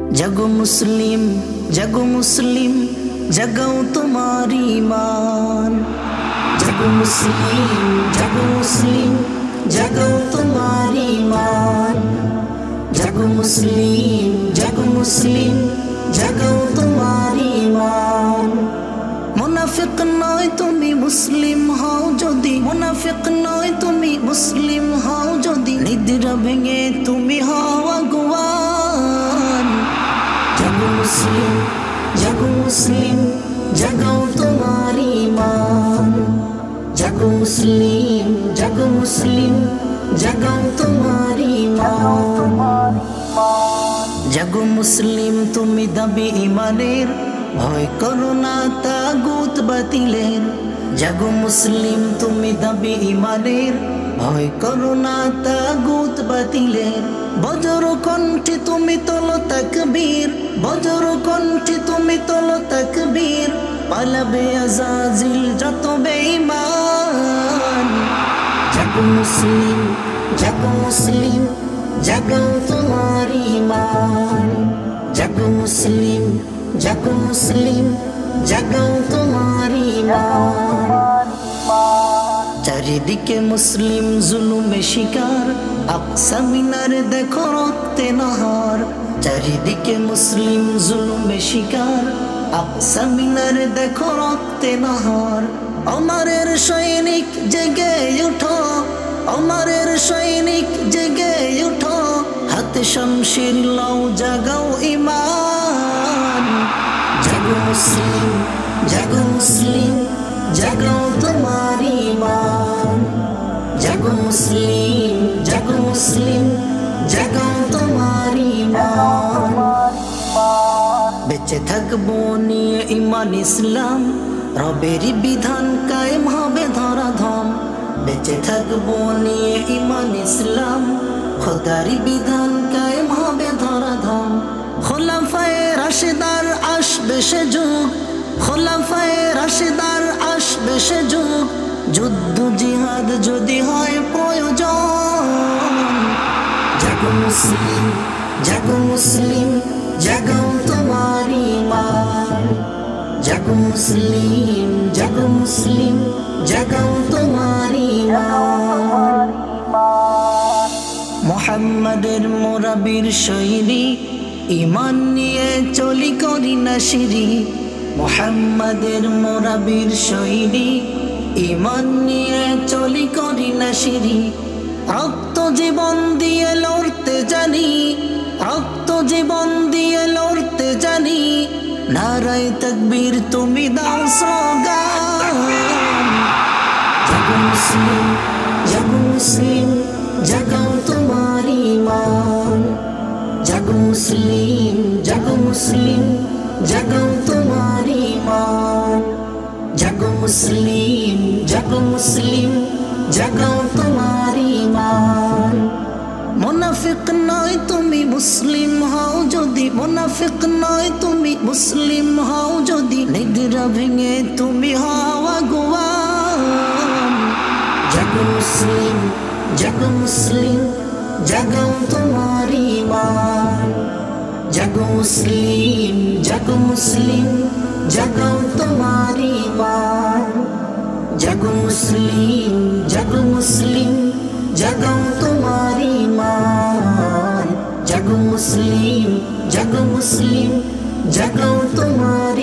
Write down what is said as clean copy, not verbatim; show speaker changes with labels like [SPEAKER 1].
[SPEAKER 1] जगो मुस्लिम जगाओ तुम्हारी ईमान। जगो मुस्लिम जगाओ तुम्हारी ईमान। जगो मुस्लिम जगाओ तुम्हारी ईमान। मुनाफिक नय तुमी मुस्लिम हओ जदि, मुनाफिक नय तुमी मुस्लिम हओ जदि, निद्रा भेंगे तुमी हओ अगुवान। जगो मुस्लिम जगाओ तुम्हारी ईमान। जगो मुस्लिम जगाओ तुम्हारी ईमान। जगो मुस्लिम तुमी दाबी ईमानेर, भय करो ना तागुत बातिलेर। जगो मुस्लिम तुमी दाबी ईमानेर, भय करो ना तागुत बातिलेर। बजर कण्ठे तुमी तोलो ताकबीर, बजर कण्ठे तुमी तोलो ताकबीर। पालाबे आजाजिल जत बेईमान। जगो मुस्लिम जगाओ तुम्हारी ईमान। जगो मुस्लिम जगाओ तुम्हारी ईमान। चारिदिके मुस्लिम जुलुमे शिकार, আকসা মিনারে देखो रक्ते नहार। चारिदिके मुस्लिम जुलुमे शिकार, আকসা মিনারে देखो रक्ते नहार। अमरेर सैनिक जेगे उठो, अमरेर सैनिक जेगे उठो, हाथे शमशीर लाओ जागाओ ईमान। जगो मुस्लिम जगाओ तुम्हारी ईमान। जगो मुस्लिम जगाओ तुम्हारी ईमान। बेचे थाकबो निये ईमान इस्लाम, रबेरी विधान कायम होबे धराधम। बेचे थाकबो निये ईमान इस्लाम, खुदारी विधान कायम होबे धराधम। खुलाफाए राशिदार आसबे से जुग, खुलाफाए राशिदार आसबे से जुग। যুদ্ধ জিহাদ যদি হয় প্রয়োজন। জাগো মুসলিম জাগাও তোমারি ঈমান। জাগো মুসলিম জাগাও তোমারি ঈমান। মুহাম্মাদের মোরা বীর সৈনিক, ঈমান নিয়ে চলি করি না শিরিক। মুহাম্মাদের মোরা বীর সৈনিক, ঈমান নিয়ে চলি করি না শিরিক। রক্ত জীবন দিয়ে লড়তে জানি, রক্ত জীবন দিয়ে লড়তে জানি। নারায়ে তাকবীর তুমি দাও স্লোগান। জাগো মুসলিম জাগাও তোমারি ঈমান। জাগো মুসলিম জাগাও তোমারি ঈমান। জাগো মুসলিম জাগাও তোমারি ঈমান। মুনাফিক নয় তুমি মুসলিম হও যদি, মুনাফিক নয় তুমি মুসলিম হও যদি, নিদ্রা ভেঙে তুমি হও আগুয়ান। জাগো মুসলিম জাগাও তোমারি ঈমান। জাগো মুসলিম জাগাও তোমারি ঈমান। জাগো মুসলিম জাগাও তোমারি ঈমান। জাগো মুসলিম জাগাও তোমারি